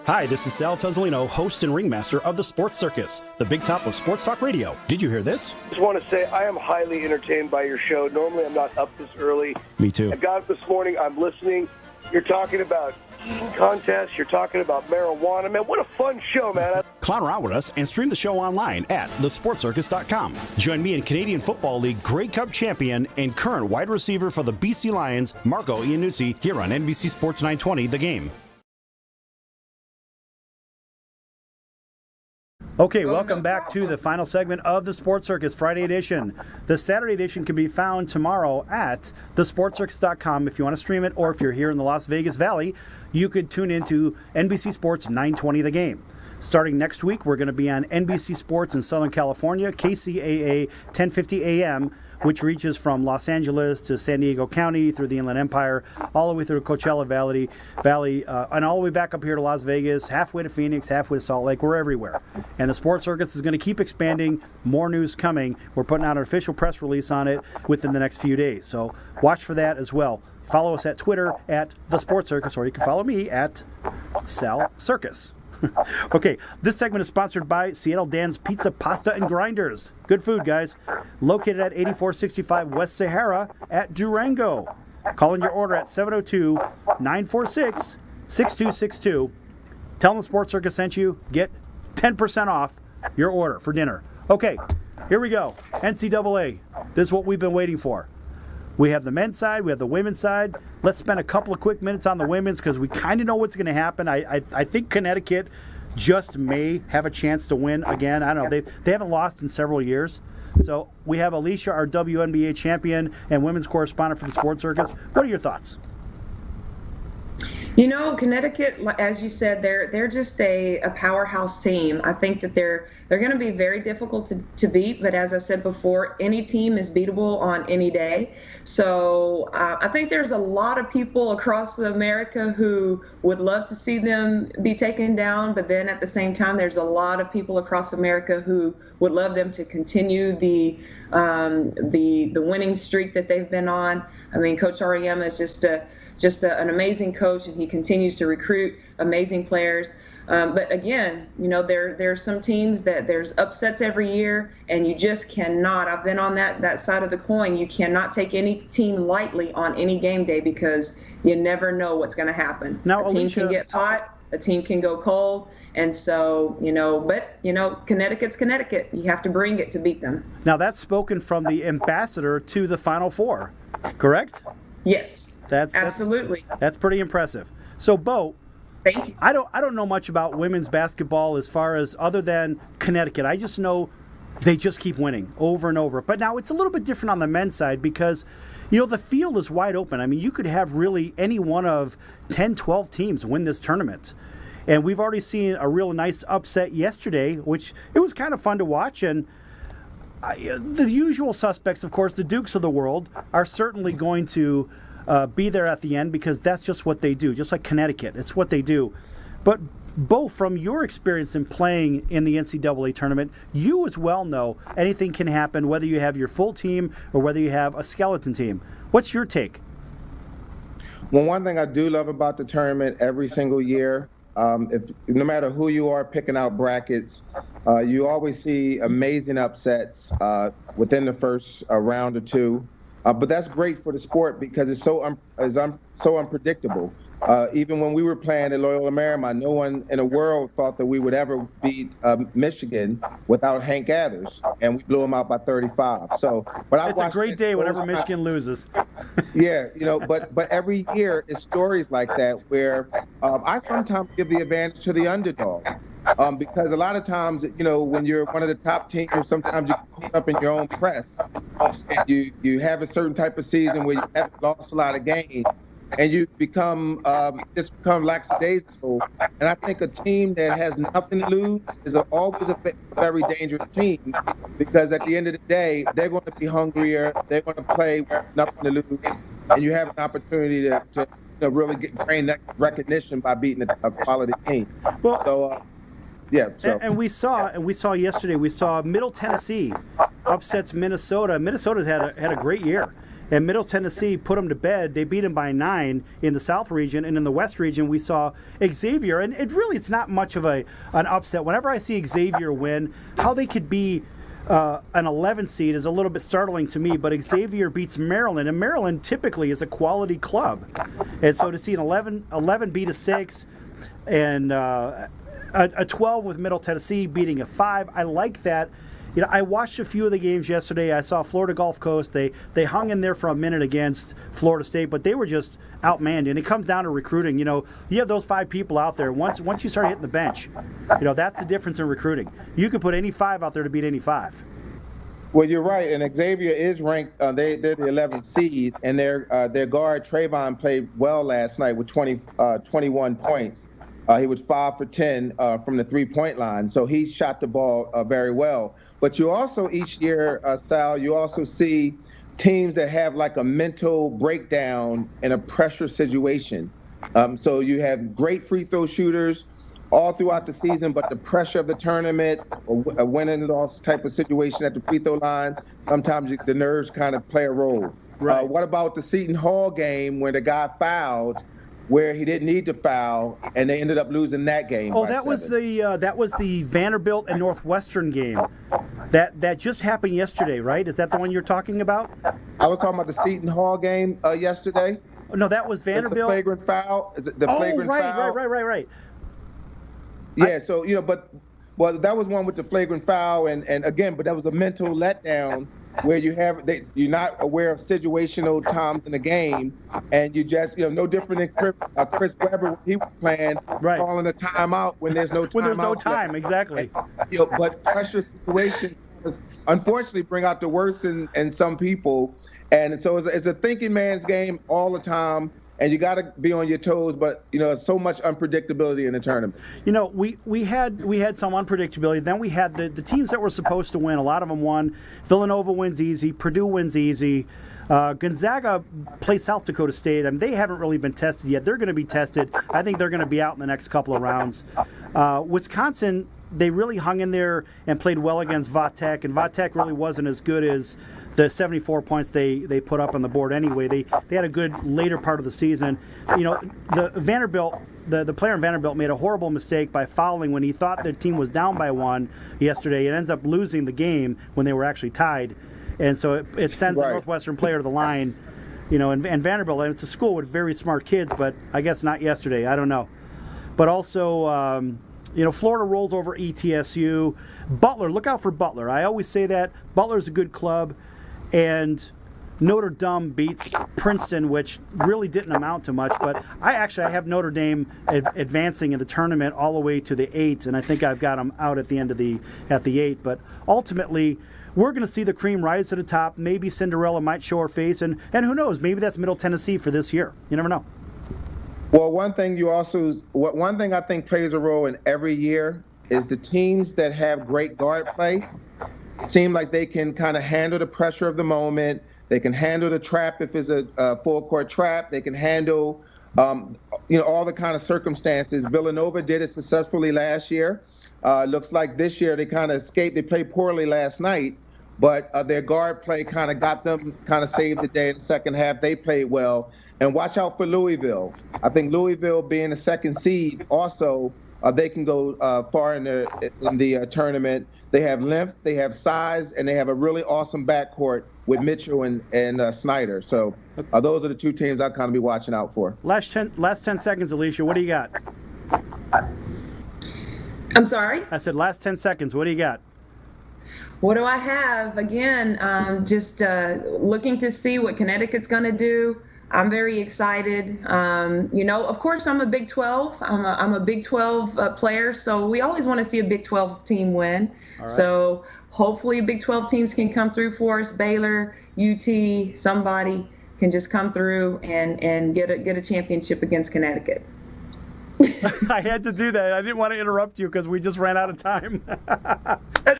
Hi, this is Sal Tuzzolino, host and ringmaster of the Sports Circus, the big top of sports talk radio. Did you hear this? I just want to say I am highly entertained by your show. Normally I'm not up this early. Me too. I got up this morning. I'm listening. You're talking about eating contests. You're talking about marijuana. Man, what a fun show, man. Clown around with us and stream the show online at thesportcircus.com. Join me and Canadian Football League Grey Cup champion and current wide receiver for the BC Lions, Marco Iannuzzi, here on NBC Sports 920, The Game. Okay, welcome back to the final segment of the Sports Circus Friday edition. The Saturday edition can be found tomorrow at thesportcircus.com if you want to stream it, or if you're here in the Las Vegas Valley, you could tune into NBC Sports 920 The Game. Starting next week, we're going to be on NBC Sports in Southern California, KCAA 1050 AM, which reaches from Los Angeles to San Diego County through the Inland Empire, all the way through Coachella Valley, and all the way back up here to Las Vegas, halfway to Phoenix, halfway to Salt Lake. We're everywhere. And the Sports Circus is going to keep expanding. More news coming. We're putting out an official press release on it within the next few days. So watch for that as well. Follow us at Twitter at The Sports Circus, or you can follow me at Sal Circus. Okay, this segment is sponsored by Seattle Dan's Pizza, Pasta, and Grinders. Good food, guys. Located at 8465 West Sahara at Durango. Call in your order at 702-946-6262. Tell them the Sports Circus sent you. Get 10% off your order for dinner. Okay, here we go. NCAA. This is what we've been waiting for. We have the men's side, we have the women's side. Let's spend a couple of quick minutes on the women's because we kind of know what's going to happen. I think Connecticut just may have a chance to win again. I don't know. They haven't lost in several years. So we have Alicia, our WNBA champion and women's correspondent for the Sports Circus. What are your thoughts? You know, Connecticut, as you said, they're just a powerhouse team. I think that they're going to be very difficult to beat. But as I said before, any team is beatable on any day. So I think there's a lot of people across America who would love to see them be taken down. But then at the same time, there's a lot of people across America who would love them to continue the winning streak that they've been on. I mean, Coach Auriemma is just an amazing coach, and he continues to recruit amazing players. But again, you know, there are some teams that there's upsets every year, and you just cannot. I've been on that side of the coin. You cannot take any team lightly on any game day because you never know what's going to happen. Now, a team can get hot, a team can go cold, and so Connecticut's Connecticut. You have to bring it to beat them. Now that's spoken from the ambassador to the Final Four, correct? Yes, absolutely. That's pretty impressive. So, Bo, thank you. I don't know much about women's basketball as far as other than Connecticut. I just know they just keep winning over and over. But now it's a little bit different on the men's side because, you know, the field is wide open. I mean, you could have really any one of 10, 12 teams win this tournament. And we've already seen a real nice upset yesterday, which it was kind of fun to watch. And the usual suspects, of course, the Dukes of the world, are certainly going to be there at the end because that's just what they do, just like Connecticut. It's what they do. But, Bo, from your experience in playing in the NCAA tournament, you as well know anything can happen, whether you have your full team or whether you have a skeleton team. What's your take? Well, one thing I do love about the tournament every single year, no matter who you are picking out brackets, you always see amazing upsets within the first round or two. But that's great for the sport because it's so unpredictable. Even when we were playing at Loyola Marymount, no one in the world thought that we would ever beat Michigan without Hank Gathers, and we blew them out by 35. So, but it's a great day whenever Michigan loses. Yeah, you know, but every year it's stories like that where I sometimes give the advantage to the underdog. Because a lot of times, you know, when you're one of the top teams, sometimes you get caught up in your own press. And you have a certain type of season where you haven't lost a lot of games, and you become lackadaisical. And I think a team that has nothing to lose is always a very dangerous team because at the end of the day, they're going to be hungrier. They're going to play with nothing to lose, and you have an opportunity to really gain that recognition by beating a quality team. Well, so. Yeah, so. And we saw yesterday. We saw Middle Tennessee upsets Minnesota. Minnesota had a great year, and Middle Tennessee put them to bed. They beat them by 9 in the South region, and in the West region we saw Xavier. And it's not much of an upset. Whenever I see Xavier win, how they could be an 11 seed is a little bit startling to me, but Xavier beats Maryland, and Maryland typically is a quality club. And so to see an 11 beat a 6 and a 12 with Middle Tennessee beating a 5, I like that. I watched a few of the games yesterday. I saw Florida Gulf Coast. They hung in there for a minute against Florida State, but they were just outmanned. And it comes down to recruiting. You have those 5 people out there. Once you start hitting the bench, that's the difference in recruiting. You could put any 5 out there to beat any 5. Well, you're right, and Xavier is ranked. They're the 11th seed, and their guard Trayvon played well last night with 21 points. He was 5 for 10 from the 3-point line, so he shot the ball very well. But you also, each year, Sal, you also see teams that have like a mental breakdown in a pressure situation. So you have great free throw shooters all throughout the season, but the pressure of the tournament, or a win and loss type of situation at the free throw line, sometimes the nerves kind of play a role. Right. What about the Seton Hall game where the guy fouled where he didn't need to foul, and they ended up losing that game? Oh, that was the Vanderbilt and Northwestern game. That just happened yesterday, right? Is that the one you're talking about? I was talking about the Seton Hall game yesterday. No, that was Vanderbilt. The flagrant foul. Is it the flagrant foul? Right. Yeah. So that was one with the flagrant foul, and again, but that was a mental letdown where you're not aware of situational times in the game, and you just no different than Chris Webber when he was playing, right, calling a timeout when there's no time. When there's no time, exactly. But pressure situations unfortunately bring out the worst in some people, and so it's a thinking man's game all the time. And you got to be on your toes, but so much unpredictability in the tournament. We had some unpredictability. Then we had the teams that were supposed to win. A lot of them won. Villanova wins easy. Purdue wins easy. Gonzaga plays South Dakota State. I mean, they haven't really been tested yet. They're going to be tested. I think they're going to be out in the next couple of rounds. Wisconsin, they really hung in there and played well against Vatech, and Vatech really wasn't as good as the 74 points they put up on the board anyway. They had a good later part of the season. The Vanderbilt, the player in Vanderbilt made a horrible mistake by fouling when he thought their team was down by 1 yesterday. It ends up losing the game when they were actually tied. And so it sends the Northwestern player to the line. And Vanderbilt, it's a school with very smart kids, but I guess not yesterday. I don't know. But also, Florida rolls over ETSU. Butler, look out for Butler. I always say that. Butler's a good club. And Notre Dame beats Princeton, which really didn't amount to much. But I have Notre Dame advancing in the tournament all the way to the 8, and I think I've got them out at the end of the 8. But ultimately, we're going to see the cream rise to the top. Maybe Cinderella might show her face, and who knows? Maybe that's Middle Tennessee for this year. You never know. Well, one thing I think plays a role in every year is the teams that have great guard play seem like they can kind of handle the pressure of the moment. They can handle the trap if it's a full court trap. They can handle, all the kind of circumstances. Villanova did it successfully last year. Looks like this year they kind of escaped. They played poorly last night, but their guard play kind of got them, kind of saved the day in the second half. They played well. And watch out for Louisville. I think Louisville being the 2nd seed also, they can go far in the tournament. They have length, they have size, and they have a really awesome backcourt with Mitchell and Snyder. So those are the 2 teams I'll kind of be watching out for. Last 10 seconds, Alicia. What do you got? I'm sorry? I said last 10 seconds. What do you got? What do I have? Again, just looking to see what Connecticut's going to do. I'm very excited. Of course, I'm a Big 12. I'm a Big 12 player, so we always want to see a Big 12 team win. Right. So hopefully Big 12 teams can come through for us. Baylor, UT, somebody can just come through and get a championship against Connecticut. I had to do that. I didn't want to interrupt you because we just ran out of time.